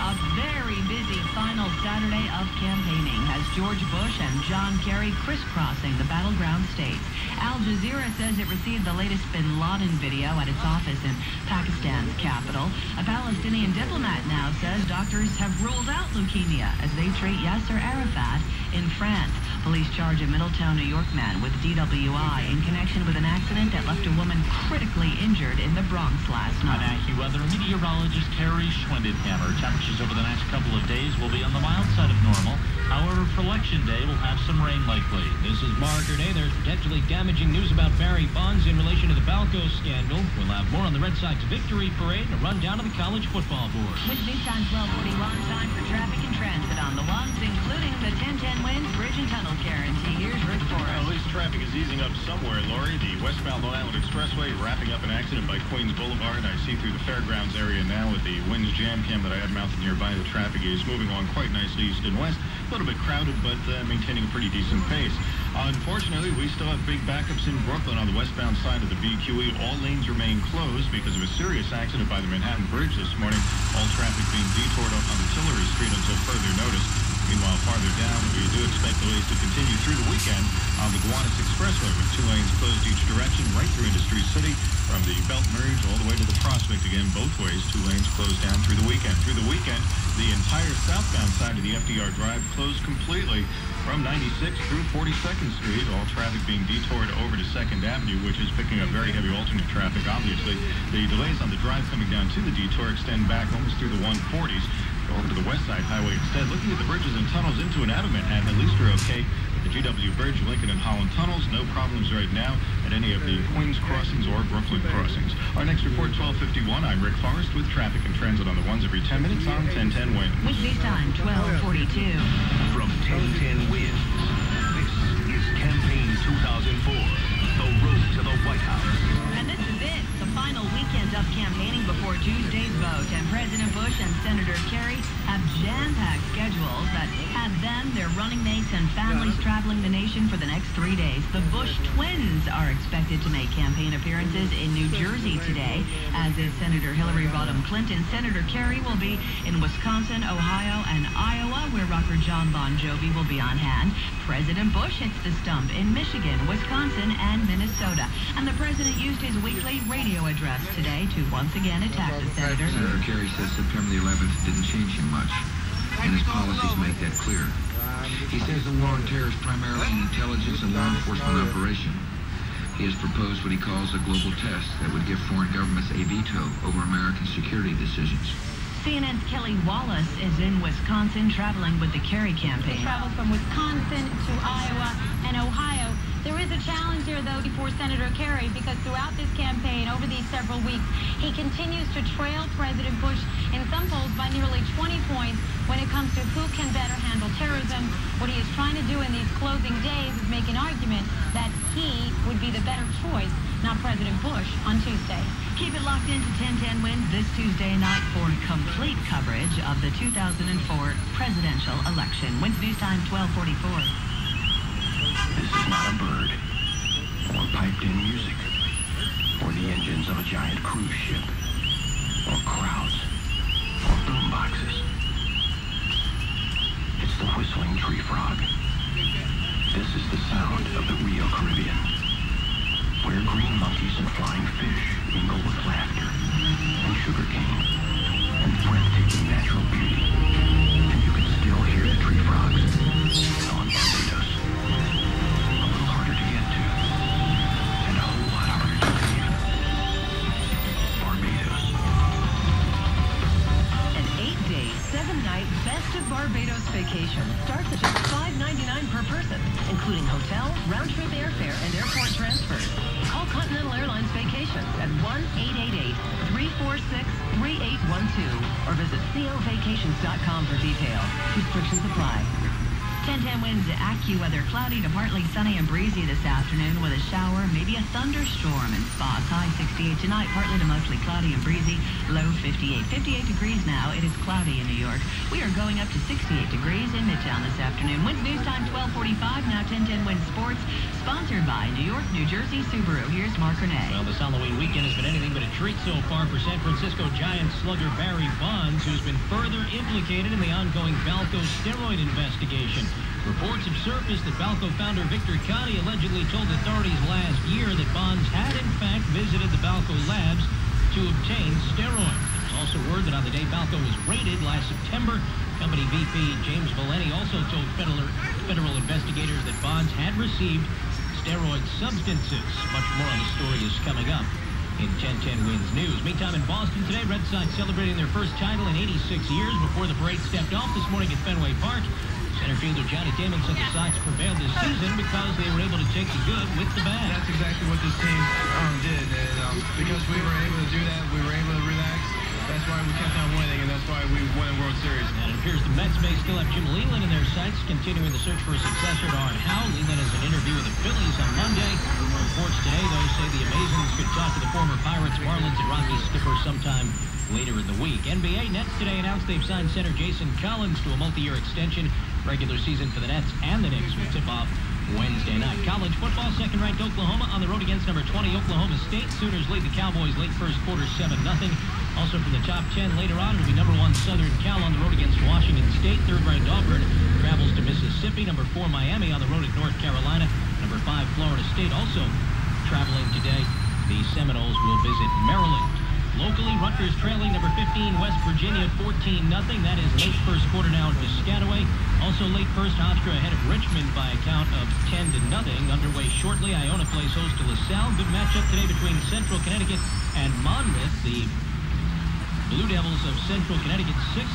A very busy final Saturday of campaigning as George Bush and John Kerry crisscrossing the battleground states. Al Jazeera says it received the latest bin Laden video at its office in Pakistan's capital. A Palestinian diplomat now says doctors have ruled out leukemia as they treat Yasser Arafat in France. Police charge a Middletown, New York man with DWI in connection with an accident that left a woman critically injured in the Bronx last night. On AccuWeather, meteorologist Carrie Schwendithammer. Temperatures over the next couple of days will be on the mild side of normal. However, for Election Day, we'll have some rain likely. This is Mark Renee. There's potentially damaging news about Barry Bonds in relation to the Balco scandal. We'll have more on the Red Sox victory parade and a rundown of the college football board. With news time 12:41, time for traffic and transit on the ones, including the 1010 Winds Bridge and Tunnel guarantee. Here's Rick Forrest. Well, at least traffic is easing up somewhere, Lori. The westbound Long Island Expressway wrapping up an accident by Queens Boulevard. I see through the fairgrounds area now with the Winds jam cam that I had mounted nearby. The traffic is moving along quite nicely east and west. A little bit crowded, but maintaining a pretty decent pace. Unfortunately, we still have big backups in Brooklyn on the westbound side of the BQE. All lanes remain closed because of a serious accident by the Manhattan Bridge this morning. All traffic being detoured off on Tillery Street until further notice. Meanwhile, farther down, we do expect delays to continue through the weekend on the Gowanus Expressway with 2 lanes closed each direction right through Industry City from the Belt Merge all the way to the Prospect. Again, both ways, 2 lanes closed down through the weekend. Through the weekend, the entire southbound side of the FDR Drive closed completely from 96 through 42nd Street. All traffic being detoured over to 2nd Avenue, which is picking up very heavy alternate traffic, obviously. The delays on the drive coming down to the detour extend back almost through the 140s. Over to the West Side Highway instead. Looking at the bridges and tunnels into and out of Manhattan, at least we're okay. The GW Bridge, Lincoln and Holland tunnels, no problems right now at any of the Queens crossings or Brooklyn crossings. Our next report, 12:51. I'm Rick Forrest with traffic and transit on the ones every 10 minutes on 1010 Winds. With news time 12:42. From 1010 Winds, this is Campaign 2004, the road to the White House. And this is it, the final weekend of campaigning before Tuesday's vote. And President Bush and Senator Kerry have jam-packed schedules that have them, their running mates, and families traveling the nation for the next 3 days. The Bush twins are expected to make campaign appearances in New Jersey today, as is Senator Hillary Rodham Clinton. Senator Kerry will be in Wisconsin, Ohio, and Iowa, where rocker John Bon Jovi will be on hand. President Bush hits the stump in Michigan, Wisconsin, and Minnesota. And the president used his weekly radio address today to once again attack the senator. Senator Kerry says September the 11th didn't change him much, and his policies make that clear. He says the war on terror is primarily an intelligence and law enforcement operation. He has proposed what he calls a global test that would give foreign governments a veto over American security decisions. CNN's Kelly Wallace is in Wisconsin traveling with the Kerry campaign. He travels from Wisconsin to Iowa and Ohio. There is a challenge here, though, for Senator Kerry, because throughout this campaign, over these several weeks, he continues to trail President Bush in some polls by nearly 20 points when it comes to who can better handle terrorism. What he is trying to do in these closing days is make an argument that he would be the better choice, not President Bush, on Tuesday. Keep it locked into 1010 Winds this Tuesday night for complete coverage of the 2004 presidential election. Winds News Time 12:44. This is not a bird, or piped-in music, or the engines of a giant cruise ship, or crowds, or boomboxes. It's the whistling tree frog. This is the sound of the Rio Caribbean, where green monkeys and flying fish mingle with laughter, and sugarcane, and breathtaking natural beauty. And you can still hear the tree frogs on Barbados. Harder to get to, and a whole lot harder to leave. Barbados. An 8-day, 7-night Best of Barbados vacation starts at just $5.99 per person, including hotel, round-trip airfare, and airport transfers. Call Continental Airlines Vacations at 1-888-346-3812 or visit covacations.com for details. Restrictions apply. 10-10 winds, AccuWeather, cloudy to partly sunny and breezy this afternoon with a shower, maybe a thunderstorm in spots. High 68 tonight, partly to mostly cloudy and breezy, low 58. 58 degrees now. It is cloudy in New York. We are going up to 68 degrees in Midtown this afternoon. Wind news time 12:45. Now 10-10 Wind Sports, sponsored by New York, New Jersey Subaru. Here's Mark Renee. Well, this Halloween weekend has been anything but a treat so far for San Francisco Giants slugger Barry Bonds, who's been further implicated in the ongoing Balco steroid investigation. Reports have surfaced that Balco founder Victor Conti allegedly told authorities last year that Bonds had in fact visited the Balco labs to obtain steroids. There's also word that on the day Balco was raided last September, company VP James Valenti also told federal investigators that Bonds had received steroid substances. Much more on the story is coming up in 10-10 Wins News. Meantime, in Boston today, Red Sox celebrating their first title in 86 years before the parade stepped off this morning at Fenway Park. Center fielder Johnny Damon said the Sox prevailed this season because they were able to take the good with the bad. That's exactly what this team did, and because we were able to do that, we were able to relax. That's why we kept on winning, and that's why we won a World Series. And it appears the Mets may still have Jim Leland in their sights, continuing the search for a successor to Art Howe. Leland has an interview with the Phillies on Monday. Reports today, though, say the Amazons could talk to the former Pirates, Marlins, and Rockies skipper sometime later in the week. NBA Nets today announced they've signed center Jason Collins to a multi-year extension. Regular season for the Nets and the Knicks will tip off Wednesday night. College football, second-ranked Oklahoma on the road against number 20 Oklahoma State. Sooners lead the Cowboys late first quarter 7-0. Also from the top 10 later on, it'll be number 1 Southern Cal on the road against Washington State. Third-ranked Auburn travels to Mississippi. Number 4 Miami on the road at North Carolina. Number 5 Florida State also traveling today. The Seminoles will visit Maryland. Locally, Rutgers trailing number 15 West Virginia 14-0. That is late first quarter now at Piscataway. Also late first, Hofstra ahead of Richmond by a count of 10-0. Underway shortly, Iona plays host to LaSalle. Good matchup today between Central Connecticut and Monmouth. The Blue Devils of Central Connecticut 6-1,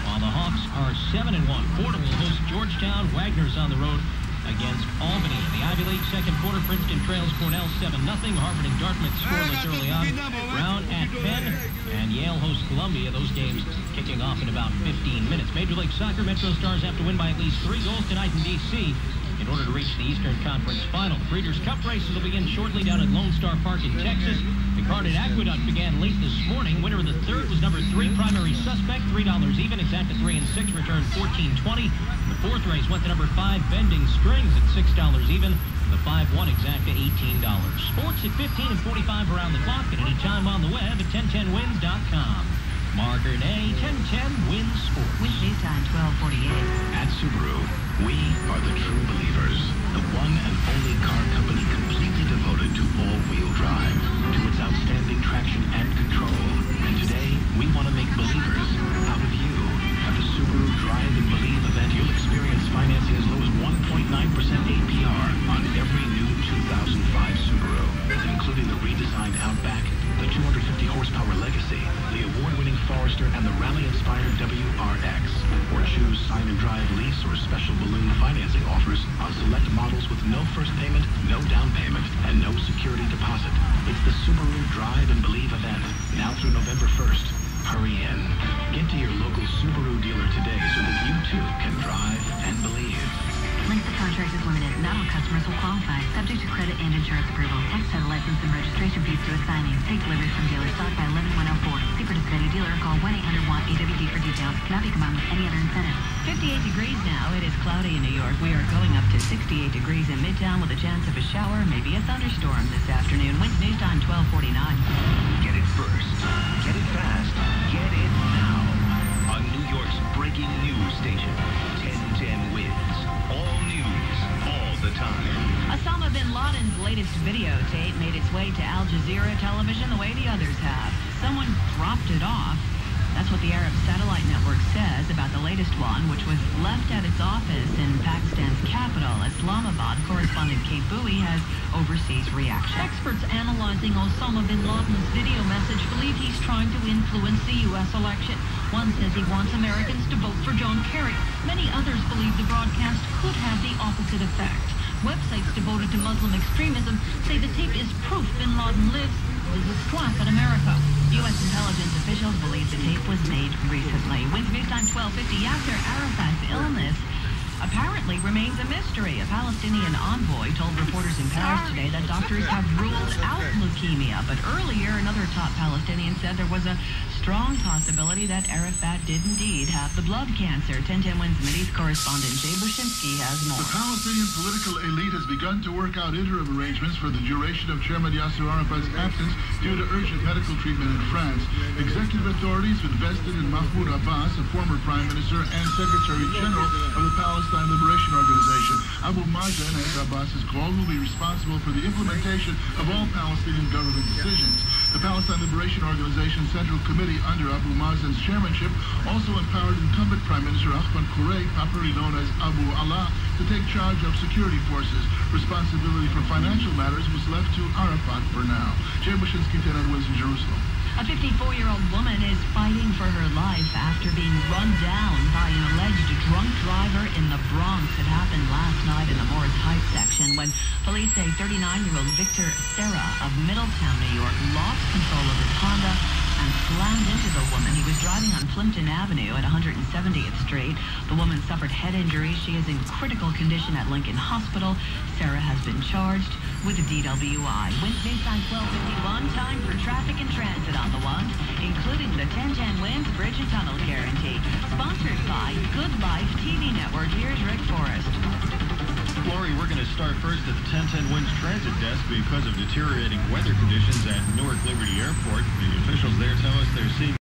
while the Hawks are 7-1. Fordham will host Georgetown. Wagner's on the road against Albany. The Ivy League second quarter, Princeton trails Cornell 7-0. Harvard and Dartmouth scoreless early on. Brown at Penn, and Yale hosts Columbia. Those games kicking off in about 15 minutes. Major League Soccer, Metro Stars have to win by at least 3 goals tonight in D.C. in order to reach the Eastern Conference Final. Breeders' Cup races will begin shortly down at Lone Star Park in Texas. The card at Aqueduct began late this morning. Winner of the third was number 3 Primary Suspect, $3 even. Exacta 3 and 6 returned $14.20. The fourth race went to number 5 Bending Strings at $6 even. The 5-1 Exacta $18. Sports at 15 and 45 around the clock and anytime on the web at 1010wins.com. Mark Renee, 1010 Wins Sports. Wind news time 12:48. At Subaru, we are the true believers. The one and only car company completely devoted to all-wheel drive, to its outstanding traction and control. And today, we want to make believers out of you. At the Subaru Drive and Believe event, you'll experience financing as low as 1.9% APR on every new 2005 Subaru, including the redesigned Outback, the 250 horsepower Legacy, the award-winning Forester, and the rally-inspired WRX. Or choose sign and drive lease or special balloon financing offers on select models with no first payment, no down payment, and no security deposit. It's the Subaru Drive and Believe event, now through November 1st. Hurry in. Get to your local Subaru dealer today so that you too can drive and believe. Length of contract is limited. Not all customers will qualify. Subject to credit and insurance approval. Tax title license and registration fees to assigning. Take delivery from dealer stock by 11/104. See participating dealer. Call 1-800-WANT-AWD for details. Cannot be combined with any other incentive. 58 degrees now. It is cloudy in New York. We are going up to 68 degrees in Midtown with a chance of a shower, maybe a thunderstorm this afternoon. Wind news time 12:49. Get it first. Get it fast. Get it now. On New York's breaking news station, 1010 Wins. All news, all the time. Osama bin Laden's latest videotape made its way to Al Jazeera television the way the others have. Someone dropped it off. That's what the Arab Satellite Network says about the latest one, which was left at its office in Pakistan's capital, Islamabad. Correspondent Kate Bowie has overseas reaction. Experts analyzing Osama bin Laden's video message believe he's trying to influence the U.S. election. One says he wants Americans to vote for John Kerry. Many others believe the broadcast could have the opposite effect. Websites devoted to Muslim extremism say the tape is proof bin Laden lives. Is a slap at America. U.S. intelligence officials believe the tape was made recently. Wins news time 12:50. After Arafat's illness, apparently remains a mystery. A Palestinian envoy told reporters in Paris today that doctors have ruled out leukemia. But earlier, another top Palestinian said there was a strong possibility that Arafat did indeed have the blood cancer. 1010 Wins Middle East correspondent Jay Bushinsky has more. The Palestinian political elite has begun to work out interim arrangements for the duration of Chairman Yasser Arafat's absence due to urgent medical treatment in France. Executive authorities invested in Mahmoud Abbas, a former prime minister and secretary general of the Palestine Liberation Organization. Abu Mazen, as Abbas is called, will be responsible for the implementation of all Palestinian government decisions. The Palestine Liberation Organization Central Committee under Abu Mazen's chairmanship also empowered incumbent Prime Minister Ahmed Kuray, popularly known as Abu Allah, to take charge of security forces. Responsibility for financial matters was left to Arafat for now. Jay Bushinsky, 10 Wins in Jerusalem. A 54-year-old woman is fighting for her life after being run down by an alleged drunk driver in the Bronx. It happened last night in the Morris Heights section when police say 39-year-old Victor Serra of Middletown, New York, lost control of his Honda and slammed into the woman. He was driving on Plimpton Avenue at 170th Street. The woman suffered head injuries. She is in critical condition at Lincoln Hospital. Sarah has been charged with a DWI. Wins News Time 1251, time for traffic and transit on the ones, including the 1010 Wins Bridge and Tunnel Guarantee. Sponsored by Good Life TV Network. Here's Rick Forrest. Lori, we're going to start first at the 1010 Wins Transit Desk because of deteriorating weather conditions at Newark Liberty Airport. The officials there tell us they're seeing